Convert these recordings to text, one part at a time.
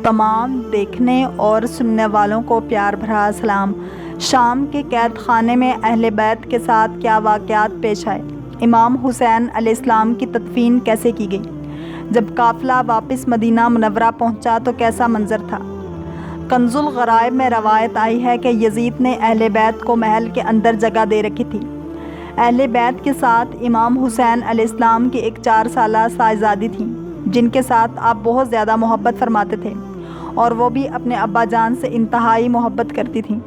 تمام دیکھنے اور سننے والوں کو پیار بھرا سلام۔ شام کے قید خانے میں اہل بیت کے ساتھ کیا واقعات پیش آئے؟ امام حسین علیہ السلام کی تدفین کیسے کی گئی؟ جب قافلہ واپس مدینہ منورہ پہنچا تو کیسا منظر تھا؟ کنز الغرائب میں روایت آئی ہے کہ یزید نے اہل بیت کو محل کے اندر جگہ دے رکھی تھی۔ اہل بیت کے ساتھ امام حسین علیہ السلام کی ایک 4 سالہ صاحبزادی تھیں جن کے ساتھ آپ بہت زیادہ محبت فرماتے تھے اور وہ بھی اپنے ابا جان سے انتہائی محبت کرتی تھیں۔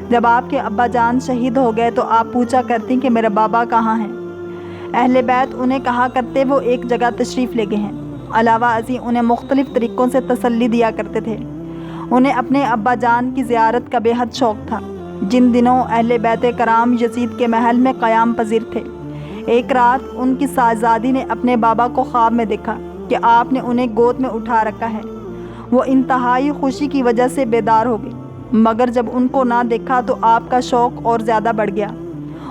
جب آپ کے ابا جان شہید ہو گئے تو آپ پوچھا کرتی کہ میرے بابا کہاں ہیں؟ اہل بیت انہیں کہا کرتے وہ ایک جگہ تشریف لے گئے ہیں۔ علاوہ ازیں انہیں مختلف طریقوں سے تسلی دیا کرتے تھے۔ انہیں اپنے ابا جان کی زیارت کا بے حد شوق تھا۔ جن دنوں اہل بیت کرام یزید کے محل میں قیام پذیر تھے، ایک رات ان کی صاحبزادی نے اپنے بابا کو خواب میں دیکھا کہ آپ نے انہیں گود میں اٹھا رکھا ہے۔ وہ انتہائی خوشی کی وجہ سے بیدار ہو گئی، مگر جب ان کو نہ دیکھا تو آپ کا شوق اور زیادہ بڑھ گیا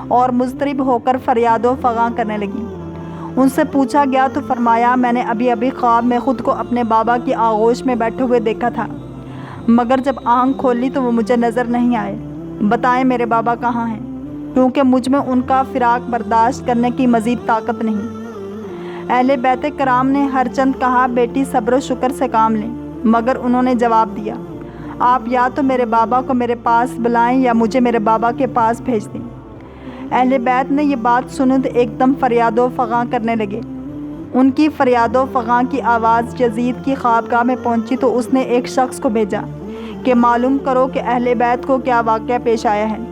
اور مضطرب ہو کر فریاد و فغاں کرنے لگی۔ ان سے پوچھا گیا تو فرمایا، میں نے ابھی خواب میں خود کو اپنے بابا کی آغوش میں بیٹھے ہوئے دیکھا تھا، مگر جب آنکھ کھولی تو وہ مجھے نظر نہیں آئے۔ بتائیں میرے بابا کہاں ہیں، کیونکہ مجھ میں ان کا فراق برداشت کرنے کی مزید طاقت نہیں۔ اہل بیت کرام نے ہر چند کہا، بیٹی صبر و شکر سے کام لیں، مگر انہوں نے جواب دیا، آپ یا تو میرے بابا کو میرے پاس بلائیں یا مجھے میرے بابا کے پاس بھیج دیں۔ اہل بیت نے یہ بات سنی تو ایک دم فریاد و فغاں کرنے لگے۔ ان کی فریاد و فغاں کی آواز یزید کی خوابگاہ میں پہنچی تو اس نے ایک شخص کو بھیجا کہ معلوم کرو کہ اہل بیت کو کیا واقعہ پیش آیا ہے۔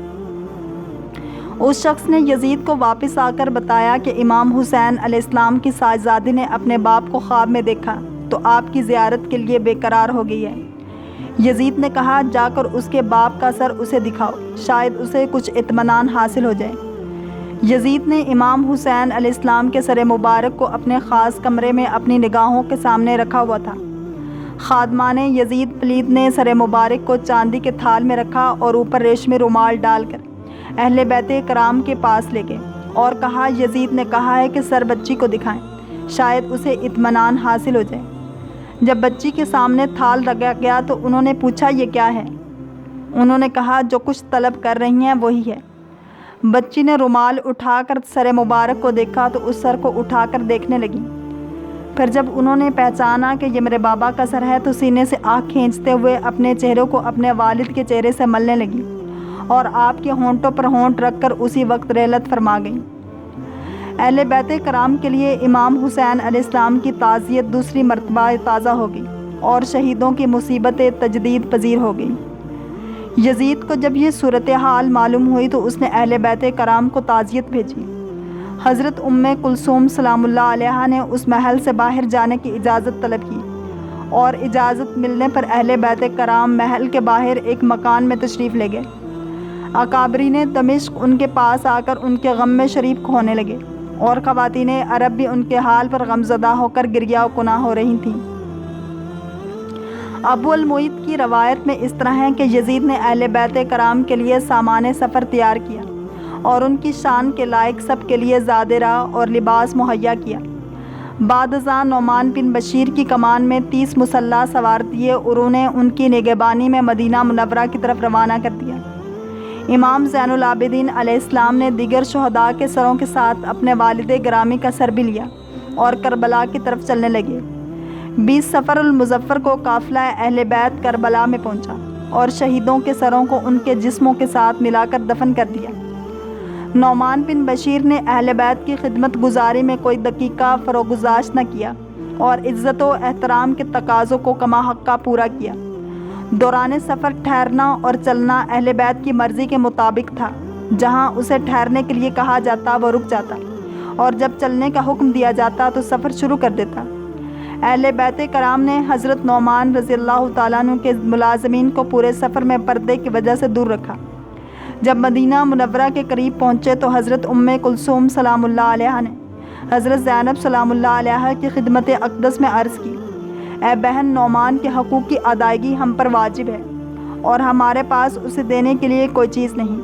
اس شخص نے یزید کو واپس آ کر بتایا کہ امام حسین علیہ السلام کی صاحبزادی نے اپنے باپ کو خواب میں دیکھا تو آپ کی زیارت کے لیے بے قرار ہو گئی ہے۔ یزید نے کہا، جا کر اس کے باپ کا سر اسے دکھاؤ، شاید اسے کچھ اطمینان حاصل ہو جائے۔ یزید نے امام حسین علیہ السلام کے سر مبارک کو اپنے خاص کمرے میں اپنی نگاہوں کے سامنے رکھا ہوا تھا۔ خادمان یزید پلید نے سر مبارک کو چاندی کے تھال میں رکھا اور اوپر ریشمی رومال ڈال کر اہل بیت کرام کے پاس لے گئے اور کہا، یزید نے کہا ہے کہ سر بچی کو دکھائیں، شاید اسے اطمینان حاصل ہو جائے۔ جب بچی کے سامنے تھال رکھا گیا تو انہوں نے پوچھا، یہ کیا ہے؟ انہوں نے کہا، جو کچھ طلب کر رہی ہیں وہی ہے۔ بچی نے رومال اٹھا کر سر مبارک کو دیکھا تو اس سر کو اٹھا کر دیکھنے لگی۔ پھر جب انہوں نے پہچانا کہ یہ میرے بابا کا سر ہے تو سینے سے آنکھ کھینچتے ہوئے اپنے چہرے کو اپنے والد کے چہرے سے ملنے لگی اور آپ کے ہونٹوں پر ہونٹ رکھ کر اسی وقت رحلت فرما گئیں۔ اہل بیت کرام کے لیے امام حسین علیہ السلام کی تعزیت دوسری مرتبہ تازہ ہو گئی اور شہیدوں کی مصیبتیں تجدید پذیر ہو گئیں۔ یزید کو جب یہ صورتحال معلوم ہوئی تو اس نے اہل بیت کرام کو تعزیت بھیجی۔ حضرت ام کلثوم سلام اللہ علیہا نے اس محل سے باہر جانے کی اجازت طلب کی اور اجازت ملنے پر اہل بیت کرام محل کے باہر ایک مکان میں تشریف لے گئے۔ اکابرین دمشق ان کے پاس آ کر ان کے غم میں شریک ہونے لگے اور خواتین عرب بھی ان کے حال پر غمزدہ ہو کر گریہ و کناہ ہو رہی تھیں۔ ابو المعیط کی روایت میں اس طرح ہے کہ یزید نے اہل بیت کرام کے لیے سامان سفر تیار کیا اور ان کی شان کے لائق سب کے لیے زاد راہ اور لباس مہیا کیا۔ بعد ازاں نعمان بن بشیر کی کمان میں 30 مسلح سوار دیے اور انہیں ان کی نگہبانی میں مدینہ منورہ کی طرف روانہ کر دیا۔ امام زین العابدین علیہ السلام نے دیگر شہداء کے سروں کے ساتھ اپنے والد گرامی کا سر بھی لیا اور کربلا کی طرف چلنے لگے۔ 20 صفر المظفر کو قافلہ اہل بیت کربلا میں پہنچا اور شہیدوں کے سروں کو ان کے جسموں کے ساتھ ملا کر دفن کر دیا۔ نعمان بن بشیر نے اہل بیت کی خدمت گزاری میں کوئی دقیقہ فروگزاشت نہ کیا اور عزت و احترام کے تقاضوں کو کما حقہ پورا کیا۔ دوران سفر ٹھہرنا اور چلنا اہل بیت کی مرضی کے مطابق تھا۔ جہاں اسے ٹھہرنے کے لیے کہا جاتا وہ رک جاتا اور جب چلنے کا حکم دیا جاتا تو سفر شروع کر دیتا۔ اہل بیت کرام نے حضرت نعمان رضی اللہ تعالیٰ عنہ کے ملازمین کو پورے سفر میں پردے کی وجہ سے دور رکھا۔ جب مدینہ منورہ کے قریب پہنچے تو حضرت ام کلثوم سلام اللہ علیہا نے حضرت زینب سلام اللہ علیہا کی خدمت اقدس میں عرض کی، اے بہن، نعمان کے حقوق کی ادائیگی ہم پر واجب ہے اور ہمارے پاس اسے دینے کے لیے کوئی چیز نہیں۔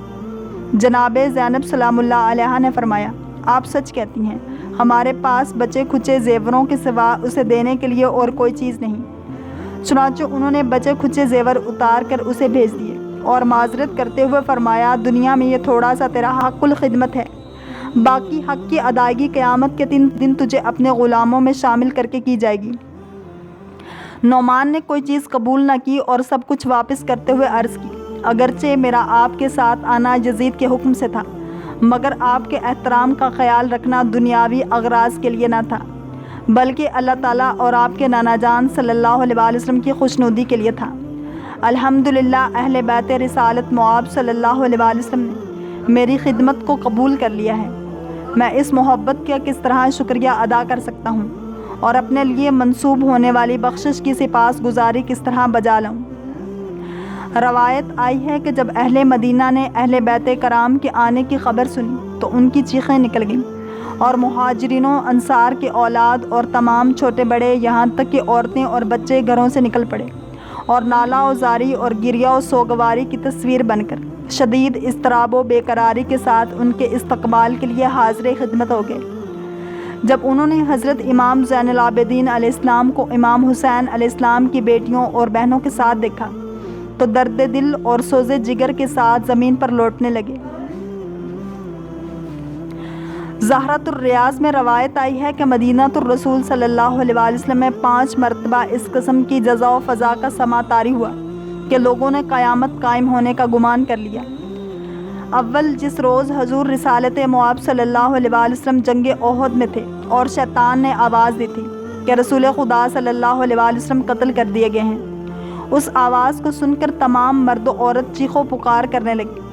جناب زینب سلام اللہ علیہا نے فرمایا، آپ سچ کہتی ہیں، ہمارے پاس بچے کھچے زیوروں کے سوا اسے دینے کے لیے اور کوئی چیز نہیں۔ چنانچہ انہوں نے بچے کھچے زیور اتار کر اسے بھیج دیے اور معذرت کرتے ہوئے فرمایا، دنیا میں یہ تھوڑا سا تیرا حق الخدمت ہے، باقی حق کی ادائیگی قیامت کے دن تجھے اپنے غلاموں میں شامل کر کے کی جائے گی۔ نعمان نے کوئی چیز قبول نہ کی اور سب کچھ واپس کرتے ہوئے عرض کی، اگرچہ میرا آپ کے ساتھ آنا یزید کے حکم سے تھا، مگر آپ کے احترام کا خیال رکھنا دنیاوی اغراض کے لیے نہ تھا، بلکہ اللہ تعالیٰ اور آپ کے نانا جان صلی اللہ علیہ وسلم کی خوشنودی کے لیے تھا۔ الحمدللہ اہل بیت رسالت مآب صلی اللہ علیہ وسلم نے میری خدمت کو قبول کر لیا ہے۔ میں اس محبت کا کس طرح شکریہ ادا کر سکتا ہوں اور اپنے لیے منسوب ہونے والی بخشش کی سپاس گزاری کس طرح بجا لاؤں۔ روایت آئی ہے کہ جب اہل مدینہ نے اہل بیت کرام کے آنے کی خبر سنی تو ان کی چیخیں نکل گئیں اور مہاجرین و انصار کے اولاد اور تمام چھوٹے بڑے یہاں تک کہ عورتیں اور بچے گھروں سے نکل پڑے اور نالہ و زاری اور گریہ و سوگواری کی تصویر بن کر شدید اضطراب و بے قراری کے ساتھ ان کے استقبال کے لیے حاضر خدمت ہو گئے۔ جب انہوں نے حضرت امام زین العابدین علیہ السلام کو امام حسین علیہ السلام کی بیٹیوں اور بہنوں کے ساتھ دیکھا تو درد دل اور سوز جگر کے ساتھ زمین پر لوٹنے لگے۔ زہرۃ الریاض میں روایت آئی ہے کہ مدینۃ الرسول صلی اللہ علیہ وسلم میں 5 مرتبہ اس قسم کی جزا و فضا کا سماع طاری ہوا کہ لوگوں نے قیامت قائم ہونے کا گمان کر لیا۔ اول جس روز حضور رسالت مآب صلی اللہ علیہ وسلم جنگ احد میں تھے اور شیطان نے آواز دی تھی کہ رسول خدا صلی اللہ علیہ وسلم قتل کر دیے گئے ہیں، اس آواز کو سن کر تمام مرد و عورت چیخ و پکار کرنے لگے۔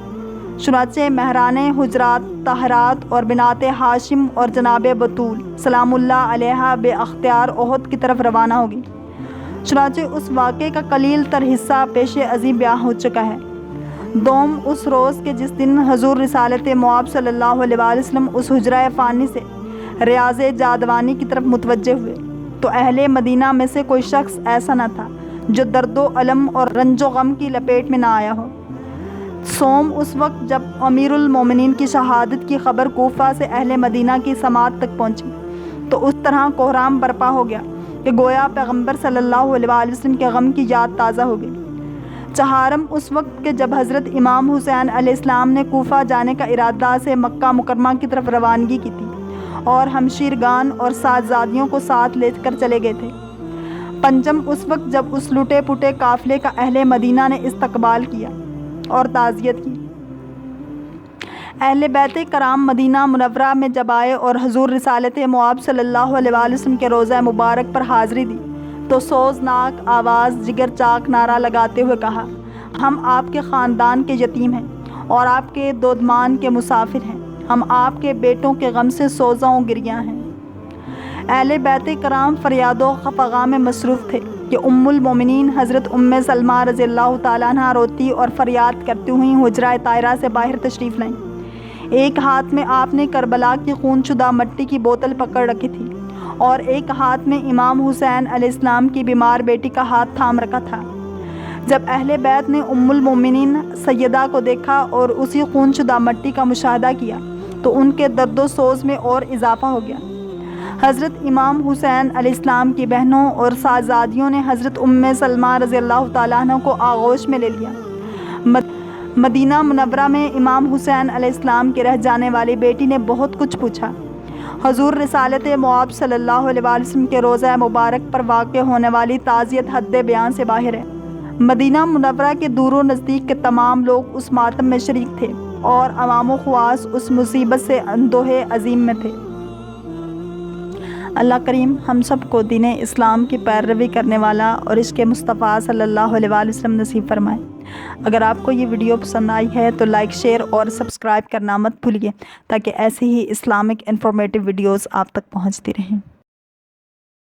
چنانچہ مہران حجرات طاہرات اور بنات ہاشم اور جناب بطول سلام اللہ علیہا بے اختیار احد کی طرف روانہ ہوگی۔ چنانچہ اس واقعے کا قلیل تر حصہ پیش ازیں بیان ہو چکا ہے۔ دوم اس روز کے جس دن حضور رسالت مآب صلی اللہ علیہ وسلم اس حجرہ فانی سے ریاض جادوانی کی طرف متوجہ ہوئے تو اہل مدینہ میں سے کوئی شخص ایسا نہ تھا جو درد و الم اور رنج و غم کی لپیٹ میں نہ آیا ہو۔ سوم اس وقت جب امیر المومنین کی شہادت کی خبر کوفہ سے اہل مدینہ کی سماعت تک پہنچی تو اس طرح کوہرام برپا ہو گیا کہ گویا پیغمبر صلی اللہ علیہ وسلم کے غم کی یاد تازہ ہو گئی۔ چہارم اس وقت کہ جب حضرت امام حسین علیہ السلام نے کوفہ جانے کا ارادہ سے مکہ مکرمہ کی طرف روانگی کی تھی اور ہمشیرگان اور ساتھزادیوں کو ساتھ لے کر چلے گئے تھے۔ پنجم اس وقت جب اس لٹے پٹے قافلے کا اہل مدینہ نے استقبال کیا اور تعزیت کی۔ اہل بیت کرام مدینہ منورہ میں جب آئے اور حضور رسالت مآب صلی اللہ علیہ وسلم کے روضہ مبارک پر حاضری دی تو سوزناک آواز جگر چاک نعرہ لگاتے ہوئے کہا، ہم آپ کے خاندان کے یتیم ہیں اور آپ کے دودمان کے مسافر ہیں، ہم آپ کے بیٹوں کے غم سے سوزاں و گریاں ہیں۔ اہل بیت کرام فریاد و خفقاں میں مصروف تھے کہ ام المومنین حضرت ام سلمہ رضی اللہ تعالیٰ عنہا روتی اور فریاد کرتی ہوئیں حجرہ طاہرہ سے باہر تشریف لائیں۔ ایک ہاتھ میں آپ نے کربلا کی خون شدہ مٹی کی بوتل پکڑ رکھی تھی اور ایک ہاتھ میں امام حسین علیہ السلام کی بیمار بیٹی کا ہاتھ تھام رکھا تھا۔ جب اہل بیت نے ام المومنین سیدہ کو دیکھا اور اسی خون شدہ مٹی کا مشاہدہ کیا تو ان کے درد و سوز میں اور اضافہ ہو گیا۔ حضرت امام حسین علیہ السلام کی بہنوں اور ساتھزادیوں نے حضرت ام سلمہ رضی اللہ تعالیٰ عنہ کو آغوش میں لے لیا۔ مدینہ منورہ میں امام حسین علیہ السلام کے رہ جانے والی بیٹی نے بہت کچھ پوچھا۔ حضور رسالت مآب صلی اللہ علیہ وسلم کے روضہ مبارک پر واقع ہونے والی تعزیت حد بیان سے باہر ہے۔ مدینہ منورہ کے دور و نزدیک کے تمام لوگ اس ماتم میں شریک تھے اور عوام و خواص اس مصیبت سے اندوہ عظیم میں تھے۔ اللہ کریم ہم سب کو دین اسلام کی پیروی کرنے والا اور عشق مصطفیٰ صلی اللہ علیہ وسلم نصیب فرمائے۔ اگر آپ کو یہ ویڈیو پسند آئی ہے تو لائک، شیئر اور سبسکرائب کرنا مت بھولیے تاکہ ایسے ہی اسلامک انفارمیٹیو ویڈیوز آپ تک پہنچتی رہیں۔